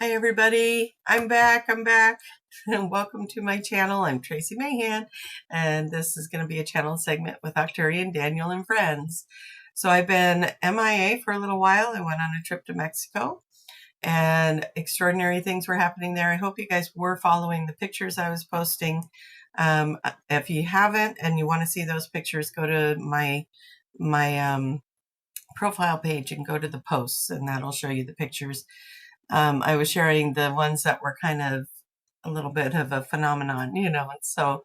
Hi everybody, I'm back, and welcome to my channel. I'm Tracy Mahan, and this is going to be a channel segment with Arcturian Daniel and Friends. So I've been MIA for a little while. I went on a trip to Mexico, and extraordinary things were happening there. I hope you guys were following the pictures I was posting. If you haven't and you want to see those pictures, go to my profile page and go to the posts, and that'll show you the pictures. I was sharing the ones that were kind of a little bit of a phenomenon, and so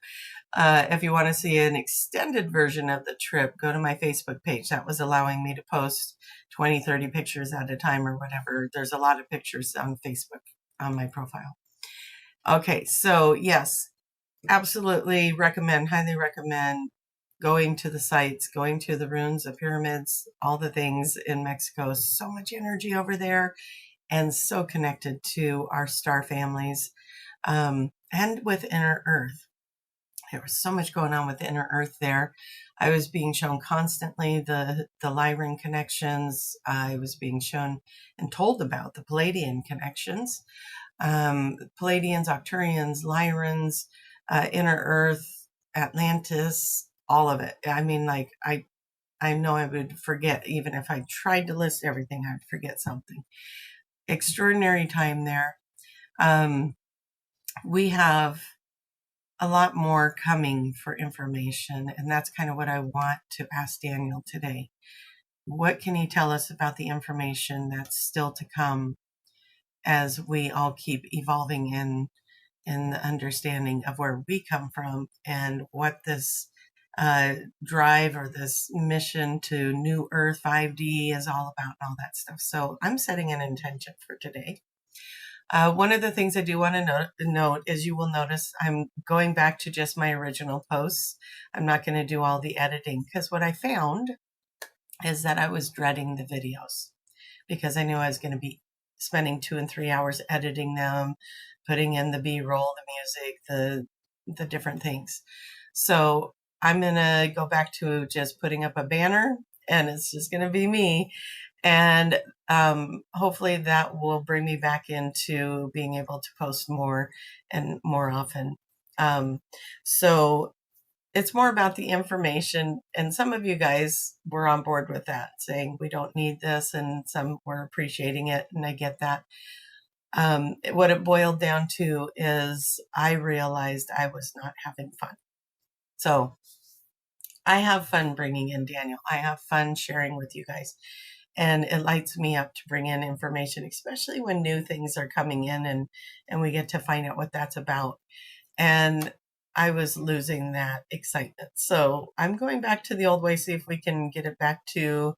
if you want to see an extended version of the trip, go to my Facebook page. That was allowing me to post 20, 30 pictures at a time or whatever. There's a lot of pictures on Facebook on my profile. Okay, so yes, absolutely recommend, highly recommend going to the sites, going to the ruins, the pyramids, all the things in Mexico. So much energy over there, and so connected to our star families, and with inner earth. There was so much going on with inner earth there. I was being shown constantly the Lyran connections. I was being shown and told about the Pleiadian connections. Pleiadians, Arcturians, Lyrans, inner earth, Atlantis, all of it. I mean, like, I know I would forget, even if I tried to list everything, I'd forget something. Extraordinary time there. We have a lot more coming for information, and that's kind of what I want to ask Daniel today. What can he tell us about the information that's still to come as we all keep evolving in the understanding of where we come from and what this drive or this mission to New Earth 5D is all about, and all that stuff. So I'm setting an intention for today. One of the things I do want to note is, you will notice I'm going back to just my original posts. I'm not going to do all the editing, because what I found is that I was dreading the videos, because I knew I was going to be spending 2 and 3 hours editing them, putting in the B-roll, the music, the different things. So I'm going to go back to just putting up a banner, and it's just going to be me. And hopefully that will bring me back into being able to post more and more often. So it's more about the information, and some of you guys were on board with that, saying we don't need this, and some were appreciating it, and I get that. What it boiled down to is I realized I was not having fun. So I have fun bringing in Daniel. I have fun sharing with you guys. And it lights me up to bring in information, especially when new things are coming in and we get to find out what that's about. And I was losing that excitement. So I'm going back to the old way, see if we can get it back to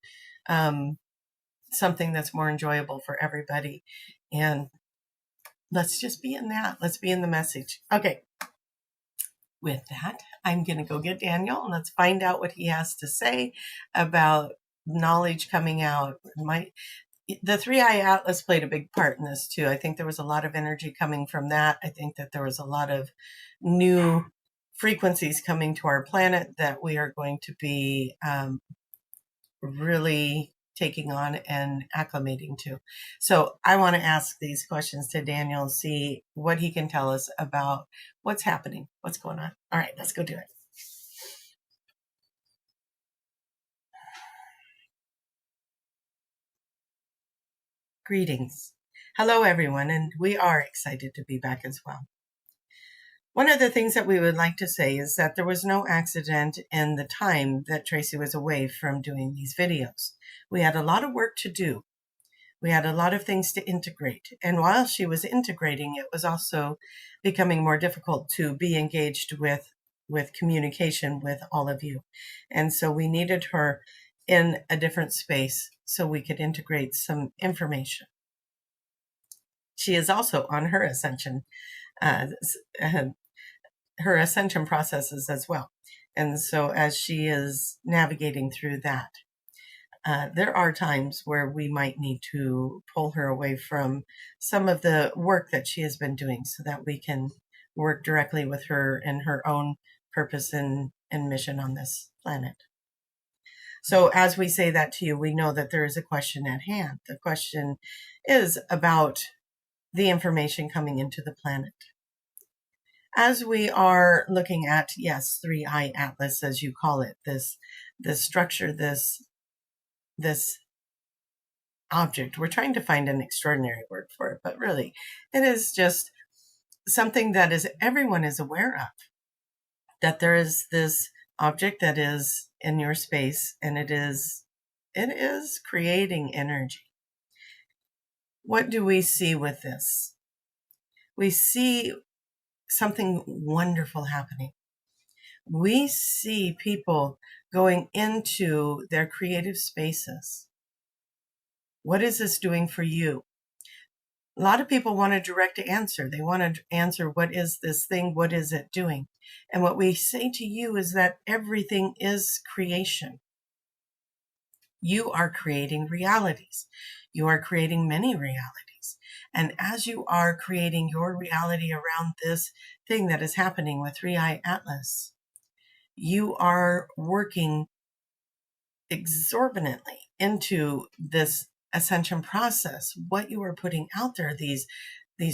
something that's more enjoyable for everybody. And let's just be in that. Let's be in the message. Okay. With that, I'm going to go get Daniel, and let's find out what he has to say about knowledge coming out. The 3i Atlas played a big part in this too. I think there was a lot of energy coming from that. I think that there was a lot of new frequencies coming to our planet that we are going to be really taking on and acclimating to. So I want to ask these questions to Daniel and see what he can tell us about what's happening, what's going on. All right, let's go do it. Greetings. Hello, everyone, and we are excited to be back as well. One of the things that we would like to say is that there was no accident in the time that Tracy was away from doing these videos. We had a lot of work to do. We had a lot of things to integrate. And while she was integrating, it was also becoming more difficult to be engaged with communication with all of you. And so we needed her in a different space so we could integrate some information. She is also on her ascension, processes as well. And so as she is navigating through that, there are times where we might need to pull her away from some of the work that she has been doing so that we can work directly with her and her own purpose and mission on this planet. So as we say that to you, we know that there is a question at hand. The question is about the information coming into the planet. As we are looking at, yes, 3i Atlas, as you call it, this structure, this object, we're trying to find an extraordinary word for it, but really it is just something that everyone is aware of, that there is this object that is in your space, and it is creating energy. What do we see with this? We see something wonderful happening. We see people going into their creative spaces. What is this doing for you? A lot of people want a direct answer. They want to answer, what is this thing? What is it doing? And what we say to you is that everything is creation. You are creating realities. You are creating many realities. And as you are creating your reality around this thing that is happening with 3i Atlas, you are working exorbitantly into this ascension process. What you are putting out there, these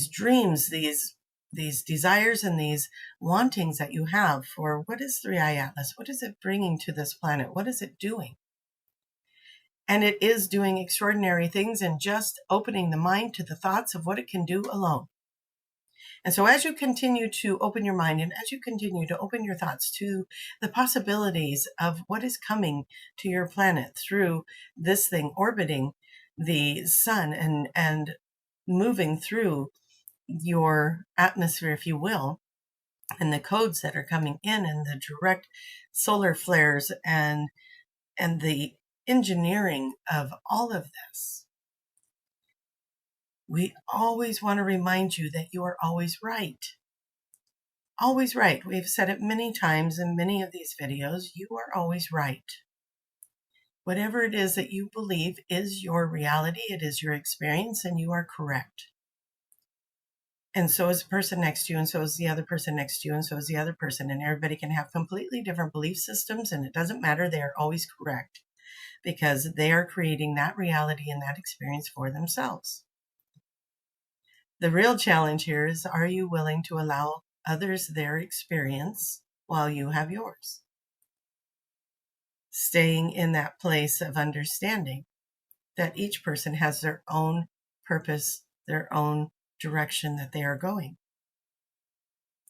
dreams, these desires and these wantings that you have for what is 3i Atlas? What is it bringing to this planet? What is it doing? And it is doing extraordinary things and just opening the mind to the thoughts of what it can do alone. And so as you continue to open your mind and as you continue to open your thoughts to the possibilities of what is coming to your planet through this thing orbiting the sun and moving through your atmosphere, if you will, and the codes that are coming in and the direct solar flares and the engineering of all of this, we always want to remind you that you are always right. Always right. We've said it many times in many of these videos. You are always right. Whatever it is that you believe is your reality, it is your experience, and you are correct. And so is the person next to you, and so is the other person next to you, and so is the other person. And everybody can have completely different belief systems, and it doesn't matter. They are always correct because they are creating that reality and that experience for themselves. The real challenge here is, are you willing to allow others their experience while you have yours? Staying in that place of understanding that each person has their own purpose, their own direction that they are going,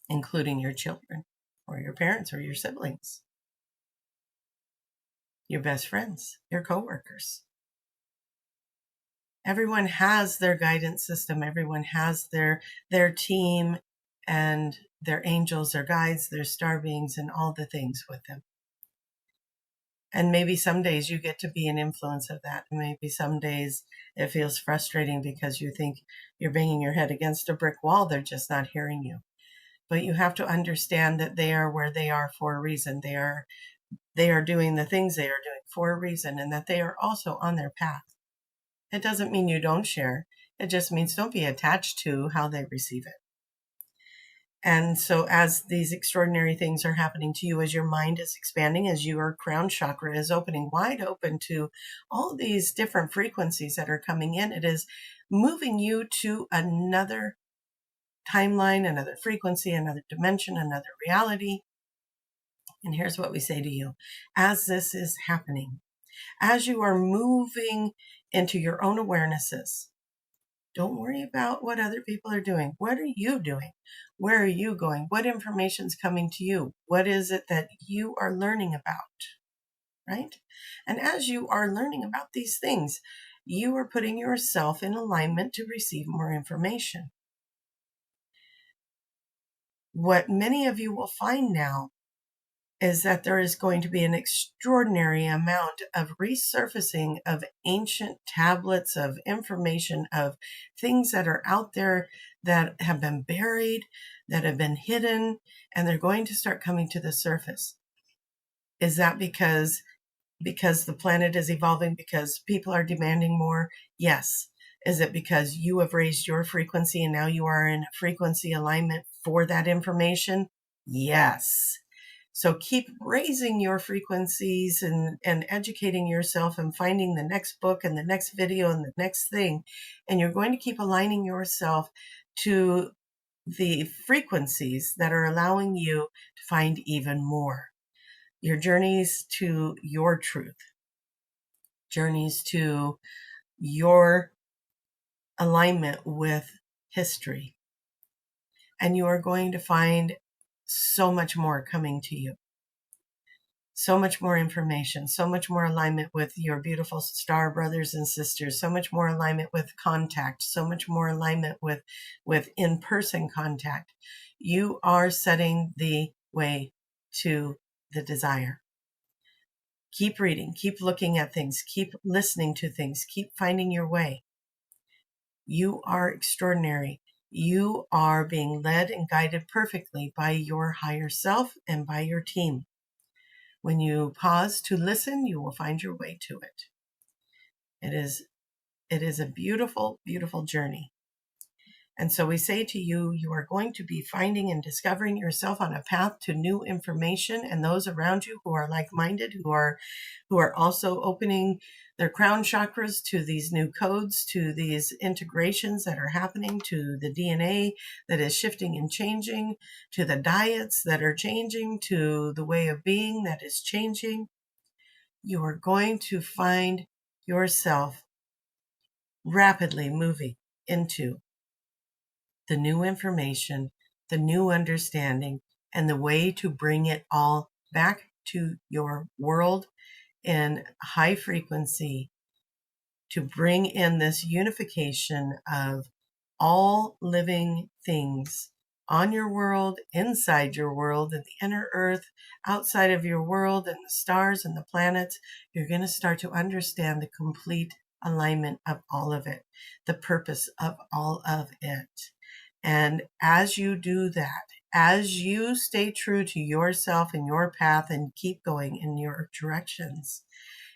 including your children or your parents or your siblings, your best friends, your coworkers. Everyone has their guidance system. Everyone has their team and their angels, their guides, their star beings, and all the things with them. And maybe some days you get to be an influence of that. Maybe some days it feels frustrating because you think you're banging your head against a brick wall. They're just not hearing you. But you have to understand that they are where they are for a reason. They are doing the things they are doing for a reason, and that they are also on their path. It doesn't mean you don't share. It just means don't be attached to how they receive it. And so as these extraordinary things are happening to you, as your mind is expanding, as your crown chakra is opening wide open to all these different frequencies that are coming in, it is moving you to another timeline, another frequency, another dimension, another reality. And here's what we say to you. As this is happening, as you are moving into your own awarenesses, don't worry about what other people are doing. What are you doing? Where are you going? What information is coming to you? What is it that you are learning about? Right? And as you are learning about these things, you are putting yourself in alignment to receive more information. What many of you will find now is that there is going to be an extraordinary amount of resurfacing of ancient tablets of information, of things that are out there that have been buried, that have been hidden, and they're going to start coming to the surface. Is that because the planet is evolving, because people are demanding more? Yes. Is it because you have raised your frequency and now you are in frequency alignment for that information? Yes. So keep raising your frequencies and educating yourself and finding the next book and the next video and the next thing. And you're going to keep aligning yourself to the frequencies that are allowing you to find even more. Your journeys to your truth, journeys to your alignment with history. And you are going to find so much more coming to you. So much more information, so much more alignment with your beautiful star brothers and sisters, so much more alignment with contact, so much more alignment with in-person contact. You are setting the way to the desire. Keep reading, keep looking at things, keep listening to things, keep finding your way. You are extraordinary. You are being led and guided perfectly by your higher self and by your team. When you pause to listen, you will find your way to it. It is a beautiful, beautiful journey. And so we say to you, you are going to be finding and discovering yourself on a path to new information, and those around you who are like-minded, who are also opening their crown chakras to these new codes, to these integrations that are happening, to the DNA that is shifting and changing, to the diets that are changing, to the way of being that is changing. You are going to find yourself rapidly moving into the new information, the new understanding, and the way to bring it all back to your world in high frequency, to bring in this unification of all living things on your world, inside your world, in the inner earth, outside of your world, and the stars and the planets. You're going to start to understand the complete alignment of all of it, the purpose of all of it. And as you do that, as you stay true to yourself and your path and keep going in your directions,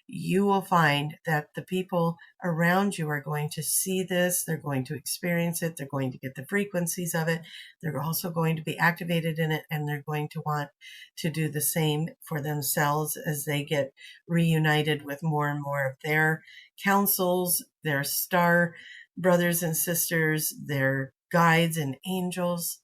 you will find that the people around you are going to see this, they're going to experience it, they're going to get the frequencies of it, they're also going to be activated in it, and they're going to want to do the same for themselves as they get reunited with more and more of their councils, their star brothers and sisters, their guides and angels.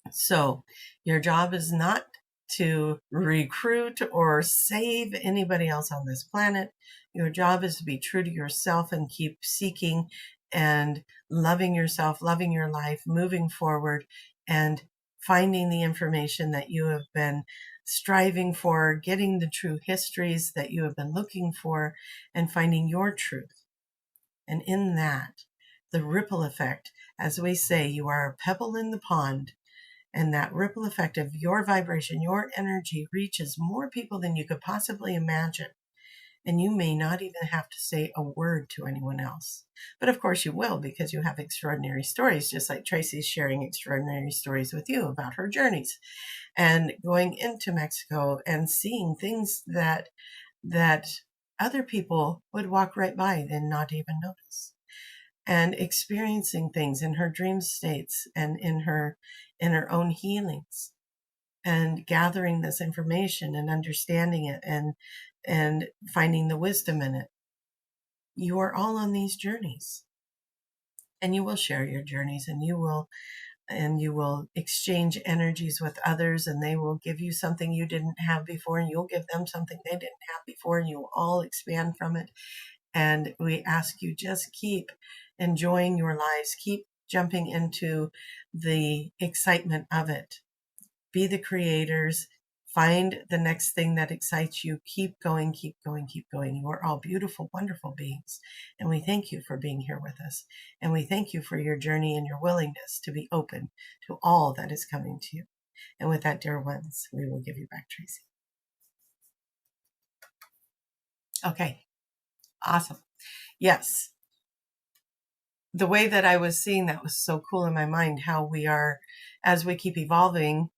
So your job is not to recruit or save anybody else on this planet. Your job is to be true to yourself and keep seeking and loving yourself, loving your life, moving forward, and finding the information that you have been striving for, getting the true histories that you have been looking for, and finding your truth. And in that, the ripple effect, as we say, you are a pebble in the pond. And that ripple effect of your vibration, your energy reaches more people than you could possibly imagine. And you may not even have to say a word to anyone else. But of course you will, because you have extraordinary stories, just like Tracy's sharing extraordinary stories with you about her journeys and going into Mexico and seeing things that other people would walk right by and not even notice. And experiencing things in her dream states and in her own healings, and gathering this information and understanding it and finding the wisdom in it. You are all on these journeys, and you will share your journeys, and you will exchange energies with others, and they will give you something you didn't have before, and you'll give them something they didn't have before, and you will all expand from it. And we ask you, just keep enjoying your lives. Keep jumping into the excitement of it. Be the creators. Find the next thing that excites you. Keep going, keep going, keep going. You are all beautiful, wonderful beings. And we thank you for being here with us. And we thank you for your journey and your willingness to be open to all that is coming to you. And with that, dear ones, we will give you back Tracy. Okay. Awesome. Yes. The way that I was seeing that was so cool in my mind, how we are, as we keep evolving,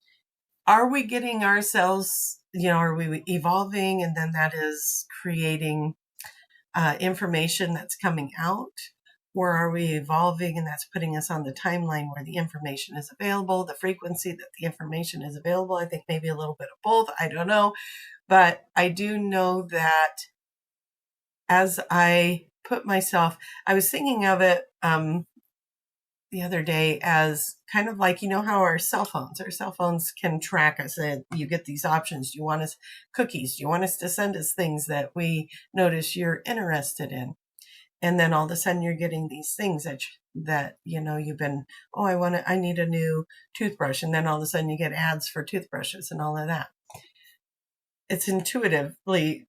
are we getting ourselves, are we evolving, and then that is creating information that's coming out? or are we evolving? And that's putting us on the timeline where the information is available, the frequency that the information is available. I think maybe a little bit of both. I don't know. But I do know that as I put myself, I was thinking of it the other day as kind of like, you know how our cell phones can track us, and you get these options. Do you want us cookies? Do you want us to send us things that we notice you're interested in? And then all of a sudden you're getting these things that you know, you've been, oh, I need a new toothbrush. And then all of a sudden you get ads for toothbrushes and all of that. It's intuitively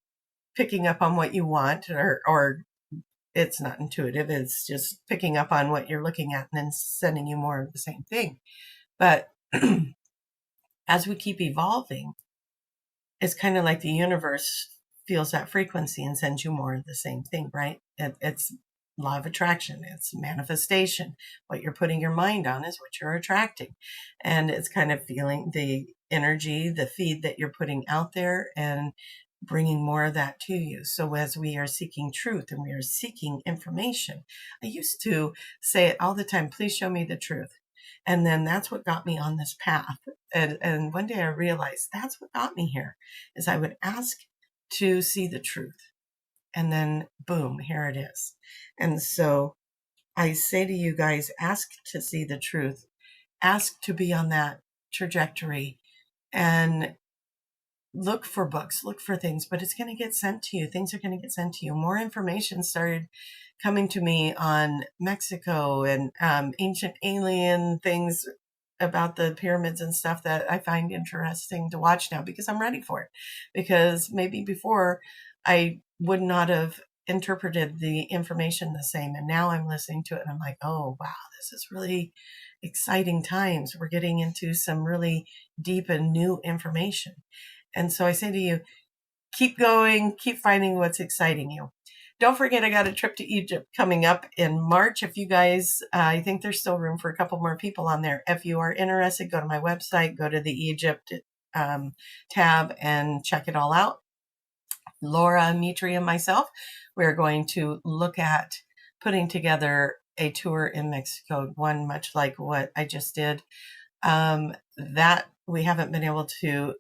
picking up on what you want, or it's not intuitive. It's just picking up on what you're looking at and then sending you more of the same thing. But as we keep evolving, it's kind of like the universe feels that frequency and sends you more of the same thing, right? It's law of attraction. It's manifestation. What you're putting your mind on is what you're attracting. And it's kind of feeling the energy, the feed that you're putting out there, and bringing more of that to you. So as we are seeking truth and we are seeking information, I used to say it all the time, please show me the truth. And then that's what got me on this path. And one day I realized that's what got me here, is I would ask to see the truth. And then boom, here it is. And so I say to you guys, ask to see the truth, ask to be on that trajectory, and look for books, look for things, but it's going to get sent to you. Things are going to get sent to you. More information started coming to me on Mexico and ancient alien things about the pyramids and stuff that I find interesting to watch now, because I'm ready for it. Because maybe before I would not have interpreted the information the same. And now I'm listening to it and I'm like, oh, wow, this is really exciting times. We're getting into some really deep and new information. And so I say to you, keep going, keep finding what's exciting you. Don't forget, I got a trip to Egypt coming up in March. If you guys, I think there's still room for a couple more people on there. If you are interested, go to my website, go to the Egypt tab and check it all out. Laura, Mitri, and myself, we're going to look at putting together a tour in Mexico, one much like what I just did. That we haven't been able to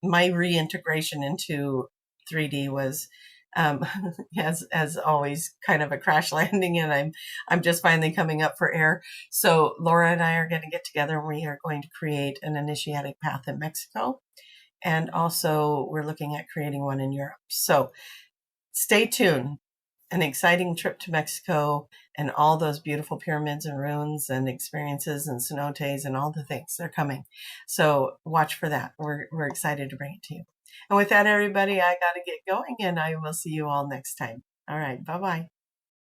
my reintegration into 3D was as always kind of a crash landing, and I'm just finally coming up for air. So Laura and I are going to get together and we are going to create an initiatic path in Mexico, and also we're looking at creating one in Europe. So stay tuned. An exciting trip to Mexico and all those beautiful pyramids and ruins and experiences and cenotes and all the things. They're coming. So watch for that. We're excited to bring it to you. And with that, everybody, I got to get going, and I will see you all next time. All right. Bye-bye.